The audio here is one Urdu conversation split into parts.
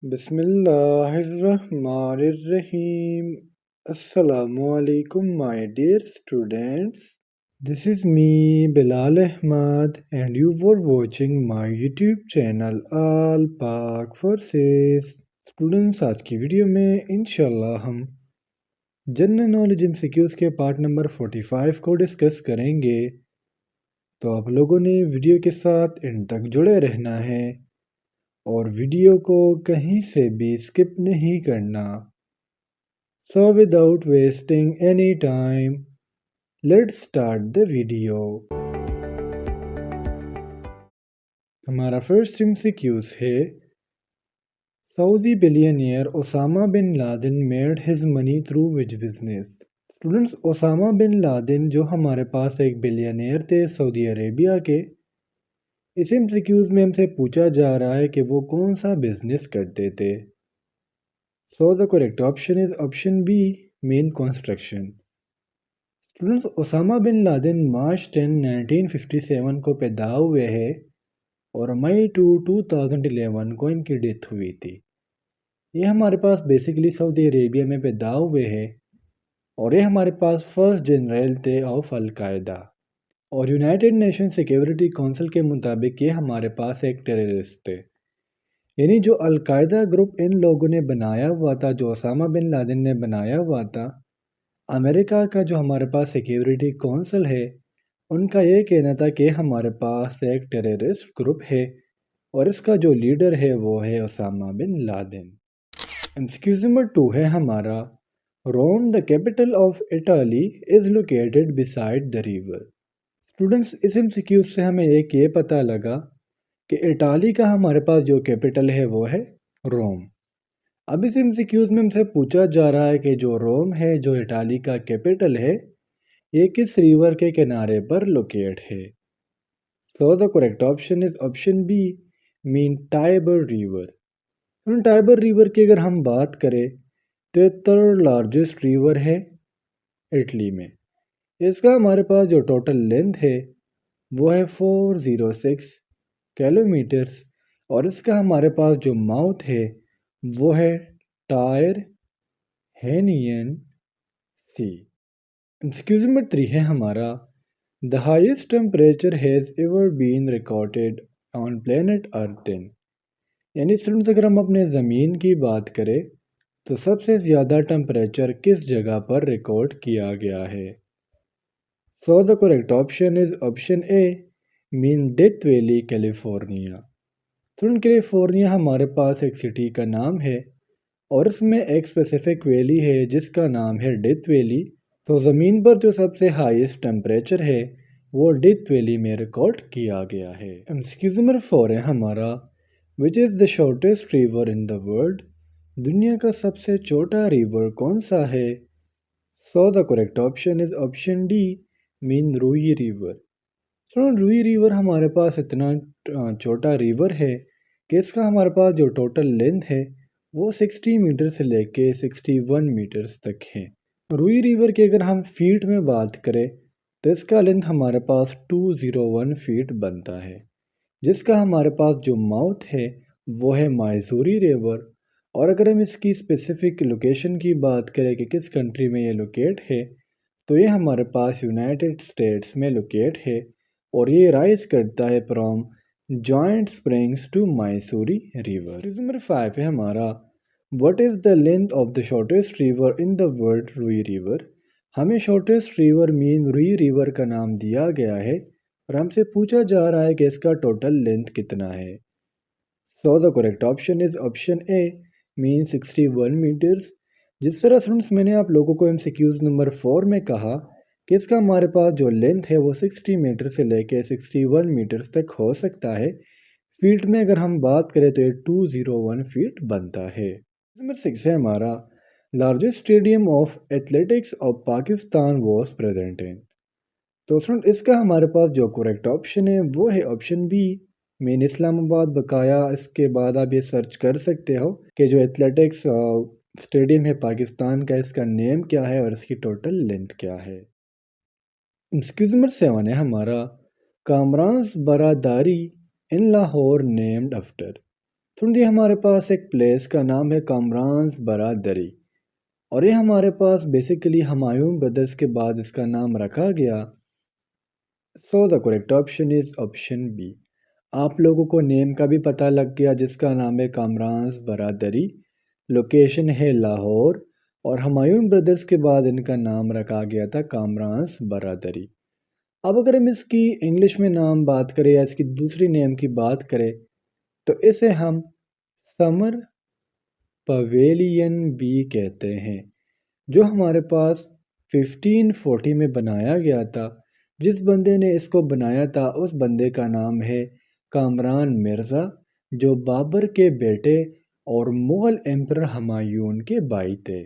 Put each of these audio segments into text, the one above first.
بسم اللہ الرحمن الرحیم. Assalamu alaikum my dear students. This is me Bilal Ahmad and you were watching my YouTube channel All Pak Forces. Students آج کی ویڈیو میں انشاءاللہ ہم جنرل نالج MCQs کے پارٹ نمبر 45 کو ڈسکس کریں گے، تو آپ لوگوں نے ویڈیو کے ساتھ اینڈ تک جڑے رہنا ہے اور ویڈیو کو کہیں سے بھی سکپ نہیں کرنا. So without wasting any time, let's start the video. ہمارا فرسٹ MCQs ہے Saudi billionaire Osama bin Laden made his money through which business. Students, Osama bin Laden جو ہمارے پاس ایک بلینئر تھے سعودی عربیہ کے، اس MCQs میں ہم سے پوچھا جا رہا ہے کہ وہ کون سا بزنس کرتے تھے. So the correct option is option B, main construction. Students, Osama bin Laden March 10, 1957 کو پیدا ہوئے ہیں اور مئی 2, 2011 کو ان کی ڈیتھ ہوئی تھی. یہ ہمارے پاس بیسیکلی سعودی عربیہ میں پیدا ہوئے ہیں اور یہ ہمارے پاس فرسٹ جنرل تھے آف القاعدہ، اور یونائٹڈ نیشن سیکیورٹی کونسل کے مطابق یہ ہمارے پاس ایک ٹیررسٹ تھے. یعنی جو القاعدہ گروپ ان لوگوں نے بنایا ہوا تھا، جو اسامہ بن لادن نے بنایا ہوا تھا، امریکہ کا جو ہمارے پاس سیکیورٹی کونسل ہے ان کا یہ کہنا تھا کہ ہمارے پاس ایک ٹیررسٹ گروپ ہے اور اس کا جو لیڈر ہے وہ ہے Osama bin Laden. MCQ number 2 ہے ہمارا Rome the capital of Italy is located beside the river. Students, اس MCQ سے ہمیں ایک یہ پتہ لگا کہ اٹالی کا ہمارے پاس جو کیپٹل ہے وہ ہے روم. اب اس MCQs میں ہم سے پوچھا جا رہا ہے کہ جو روم ہے، جو اٹالی کا کیپٹل ہے، یہ کس ریور کے کنارے پر لوکیٹ ہے. So the correct option is option B, mean Tiber river. Tiber river کی اگر ہم بات کریں تو یہ تھرڈ لارجسٹ ریور ہے اٹلی میں. اس کا ہمارے پاس جو ٹوٹل لینتھ ہے وہ ہے 406 کلومیٹرز اور اس کا ہمارے پاس جو ماؤتھ ہے وہ ہے ٹائر ہینین سی. MCQ نمبر 3 ہے ہمارا The highest temperature has ever been recorded on planet Earth in. یعنی اسٹوڈنٹس، اگر ہم اپنے زمین کی بات کریں تو سب سے زیادہ ٹمپریچر کس جگہ پر ریکارڈ کیا گیا ہے. So the correct option is option A, mean death valley California. California ہمارے پاس ایک سٹی کا نام ہے اور اس میں ایک اسپیسیفک ویلی ہے جس کا نام ہے ڈیتھ ویلی. تو زمین پر جو سب سے ہائیسٹ ٹمپریچر ہے وہ ڈیتھ ویلی میں ریکارڈ کیا گیا ہے. MCQ نمبر 4 ہے ہمارا which is the shortest river in the world. دنیا کا سب سے چھوٹا ریور کون سا ہے. So the correct option is option D, mean روئی ریور. روئی ریور ہمارے پاس اتنا چھوٹا ریور ہے کہ اس کا ہمارے پاس جو ٹوٹل لینتھ ہے وہ 60 میٹر سے لے کے 61 میٹرز تک ہے. روئی ریور کی اگر ہم فیٹ میں بات کریں تو اس کا لینتھ ہمارے پاس 201 فیٹ بنتا ہے، جس کا ہمارے پاس جو ماؤتھ ہے وہ ہے مائزوری ریور. اور اگر ہم اس کی اسپیسیفک لوکیشن کی بات کریں کہ کس کنٹری میں یہ لوکیٹ ہے تو یہ ہمارے پاس یونائٹڈ اسٹیٹس میں لوکیٹ ہے اور یہ رائز کرتا ہے from joint springs to Missouri river. Number 5 ہے ہمارا what is the length of the shortest river in the world. Roe river. ہمیں shortest river mean Roe river کا نام دیا گیا ہے اور ہم سے پوچھا جا رہا ہے کہ اس کا ٹوٹل لینتھ کتنا ہے. So the correct option is option A, mean 61 metres. جس طرح اسٹوڈنٹس میں نے آپ لوگوں کو MCQs نمبر 4 میں کہا کہ اس کا ہمارے پاس جو لینتھ ہے وہ 60 میٹر سے لے کے 61 میٹرز تک ہو سکتا ہے. فیٹ میں اگر ہم بات کریں تو یہ 201 فیٹ بنتا ہے. نمبر 6 ہے ہمارا largest stadium of athletics of Pakistan was present in. تو اسٹوڈنٹ، اس کا ہمارے پاس جو کریکٹ آپشن ہے وہ ہے آپشن بی، مین اسلام آباد. بقایا اس کے بعد آپ یہ سرچ کر سکتے ہو کہ جو ایتھلیٹکس اسٹیڈیم ہے پاکستان کا، اس کا نیم کیا ہے اور اس کی ٹوٹل لینتھ کیا ہے. MCQ نمبر 7 ہے ہمارا کامرانز برادری ان لاہور نیمڈ آفٹر. یہ ہمارے پاس ایک پلیس کا نام ہے کامرانز برادری، اور یہ ہمارے پاس بیسیکلی ہمایوں بردرز کے بعد اس کا نام رکھا گیا. So the correct option is option B. آپ لوگوں کو نیم کا بھی پتہ لگ گیا جس کا نام ہے کامرانز برادری، لوکیشن ہے لاہور، اور ہمایوں بردرز کے بعد ان کا نام رکھا گیا تھا کامرانز برادری. اب اگر ہم اس کی انگلش میں نام بات کریں یا اس کی دوسری نیم کی بات کریں تو اسے ہم سمر پویلین بھی کہتے ہیں، جو ہمارے پاس 1540 میں بنایا گیا تھا. جس بندے نے اس کو بنایا تھا اس بندے کا نام ہے کامران مرزا، جو بابر کے بیٹے اور مغل ایمپرر ہمایوں کے بھائی تھے.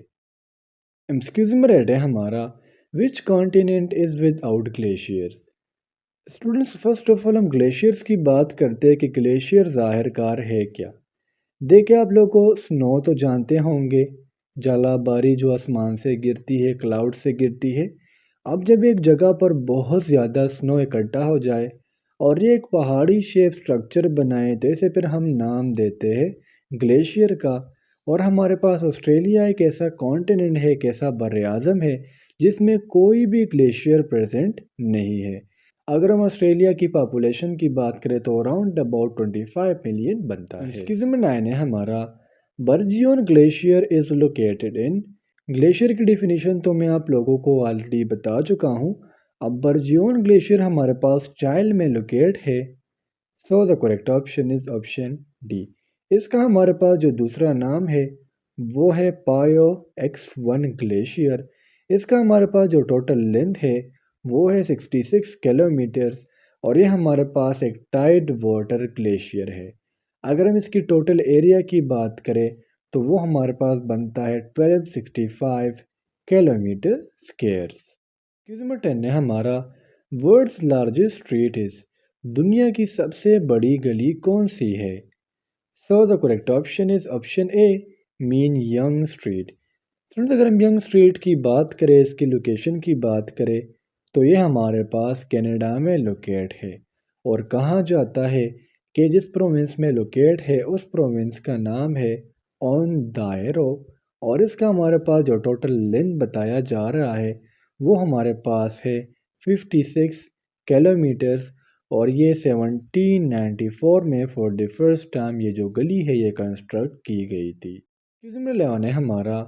ایمسکیوزم ریٹ ہے ہمارا which continent is without glaciers. Students first of all ہم گلیشیئرس کی بات کرتے ہیں کہ گلیشیئر ظاہر کار ہے کیا. دیکھیں آپ لوگ کو سنو تو جانتے ہوں گے، جلا باری جو آسمان سے گرتی ہے، کلاؤڈ سے گرتی ہے. اب جب ایک جگہ پر بہت زیادہ سنو اکٹھا ہو جائے اور یہ ایک پہاڑی شیپ سٹرکچر بنائے تو اسے پھر ہم نام دیتے ہیں گلیشیئر کا. اور ہمارے پاس آسٹریلیا ایک ایسا کانٹیننٹ ہے، ایک ایسا بر اعظم ہے جس میں کوئی بھی گلیشیئر پریزنٹ نہیں ہے. اگر ہم آسٹریلیا کی پاپولیشن کی بات کریں تو اراؤنڈ اباؤٹ 25 ملین بنتا ہے. اسکیزم 9 ہے ہمارا برجیون glacier is located in. Glacier کی ڈیفینیشن تو میں آپ لوگوں کو آلریڈی بتا چکا ہوں. اب برجیون گلیشیئر ہمارے پاس چائل میں لوکیٹ ہے. So the correct option is option D. اس کا ہمارے پاس جو دوسرا نام ہے وہ ہے پایو ایکس 1 گلیشیئر. اس کا ہمارے پاس جو ٹوٹل لینتھ ہے وہ ہے 66 کلومیٹرز، اور یہ ہمارے پاس ایک ٹائیڈ واٹر گلیشیئر ہے. اگر ہم اس کی ٹوٹل ایریا کی بات کریں تو وہ ہمارے پاس بنتا ہے 1265 کلومیٹر اسکیئرس. نمبر 10 ہے ہمارا ورلڈز لارجسٹ اسٹریٹ از. دنیا کی سب سے بڑی گلی کون سی ہے؟ So the correct option is option A mean Yonge Street. اگر ہم ینگ اسٹریٹ کی بات کریں، اس کی لوکیشن کی بات کریں تو یہ ہمارے پاس کینیڈا میں لوکیٹ ہے. اور کہا جاتا ہے کہ جس پروونس میں لوکیٹ ہے اس پروونس کا نام ہے اونتاریو، اور اس کا ہمارے پاس جو ٹوٹل لینتھ بتایا جا رہا ہے وہ ہمارے پاس ہے 56 کلومیٹرز. اور یہ 1794 میں فور دی فرسٹ ٹائم یہ جو گلی ہے یہ کنسٹرکٹ کی گئی تھی. نمبر 11 ہے ہمارا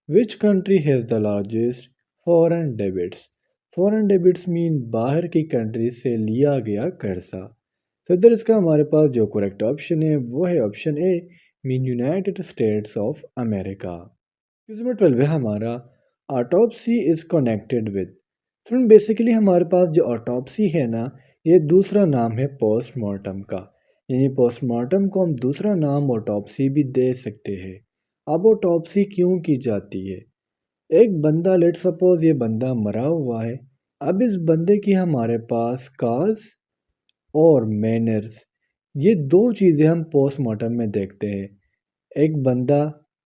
which country has the largest foreign debts. Foreign debts mean باہر کی کنٹریز سے لیا گیا قرضہ. ادھر اس کا ہمارے پاس جو کریکٹ آپشن ہے وہ ہے option A mean United States of America. Number 12 ہے ہمارا autopsy is connected with. Basically ہمارے پاس جو آٹوپسی ہے نا یہ دوسرا نام ہے پوسٹ مارٹم کا، یعنی پوسٹ مارٹم کو ہم دوسرا نام آٹوپسی بھی دے سکتے ہیں. اب آٹوپسی کیوں کی جاتی ہے؟ ایک بندہ لیٹ سپوز یہ بندہ مرا ہوا ہے، اب اس بندے کی ہمارے پاس کاز اور مینرز یہ دو چیزیں ہم پوسٹ مارٹم میں دیکھتے ہیں. ایک بندہ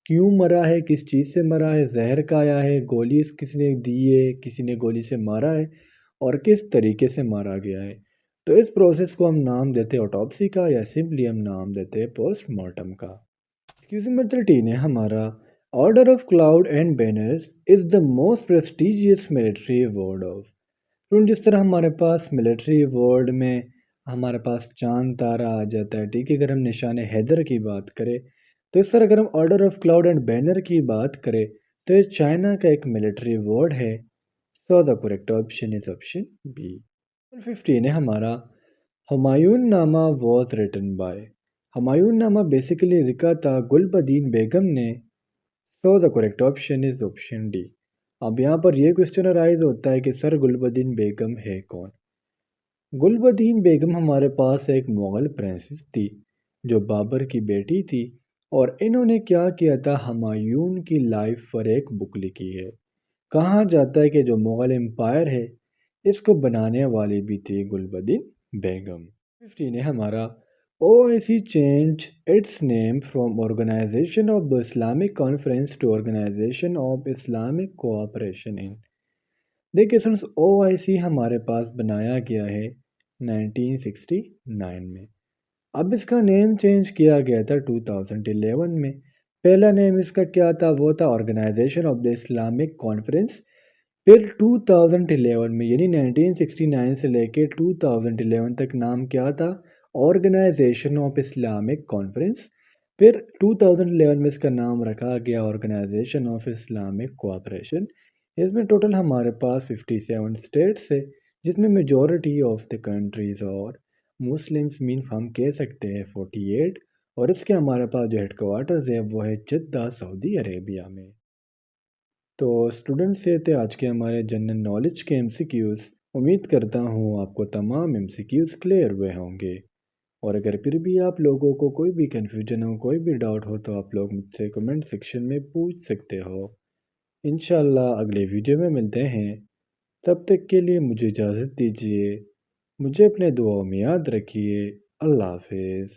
کیوں مرا ہے، کس چیز سے مرا ہے، زہر کھایا ہے، گولی کسی نے دی ہے، کسی نے گولی سے مارا ہے، اور کس طریقے سے مارا گیا ہے. تو اس پروسیس کو ہم نام دیتے ہیں آٹوپسی کا، یا سمپلی ہم نام دیتے ہیں پوسٹ مارٹم کا. نمبر 13 ہے ہمارا order of cloud and banners is the most prestigious military award of. جس طرح ہمارے پاس ملٹری ایوارڈ میں ہمارے پاس چاند تارا آ جاتا ہے، ٹھیک ہے، اگر ہم نشان حیدر کی بات کریں تو اس طرح اگر ہم order of cloud and banner کی بات کریں تو یہ چائنا کا ایک ملٹری ایوارڈ ہے. So the correct option is option B. 15 ہے ہمارا ہمایوں نامہ واز ریٹن بائی. ہمایوں نامہ بیسیکلی لکھا تھا گلبدین بیگم نے. So the correct option is option D. اب یہاں پر یہ کوشچن ارائز ہوتا ہے کہ سر گلبدین بیگم ہے کون؟ گلبدین بیگم ہمارے پاس ایک مغل پرنسس تھی جو بابر کی بیٹی تھی، اور انہوں نے کیا کیا تھا، ہمایوں کی لائف پر ایک بک لکھی ہے. کہا جاتا ہے کہ جو مغل امپائر ہے اس کو بنانے والی بھی تھی گلبدین بیگم. 15 ہے ہمارا OIC change its name from Organisation of the Islamic Conference to Organisation of Islamic Cooperation in. دیکھیے سنس OIC ہمارے پاس بنایا گیا ہے 1969 میں. اب اس کا نیم چینج کیا گیا تھا 2011 میں۔ پہلا نیم اس کا کیا تھا؟ وہ تھا organisation of the Islamic conference. پھر 2011 میں یعنی 1969 سے لے کے 2011 تک نام کیا تھا؟ Organisation of Islamic conference. پھر 2011 میں اس کا نام رکھا گیا آرگنائزیشن آف اسلامک کوآپریشن۔ اس میں ٹوٹل ہمارے پاس 57 اسٹیٹس ہے، جس میں میجورٹی آف دا کنٹریز اور مسلمس مین ہم کہہ سکتے ہیں 48، اور اس کے ہمارے پاس جو ہیڈ کوارٹرز ہے وہ ہے جدہ سعودی عربیہ میں۔ تو اسٹوڈنٹس یہ تھے آج کے ہمارے جنرل نالج کے MCQs۔ امید کرتا ہوں آپ کو تمام MCQs کلیئر ہوئے ہوں گے، اور اگر پھر بھی آپ لوگوں کو کوئی بھی کنفیوژن ہو، کوئی بھی ڈاؤٹ ہو، تو آپ لوگ مجھ سے کمنٹ سیکشن میں پوچھ سکتے ہو۔ انشاءاللہ اگلے ویڈیو میں ملتے ہیں، تب تک کے لیے مجھے اجازت دیجیے۔ مجھے اپنے دعاؤں میں یاد رکھیے۔ اللہ حافظ۔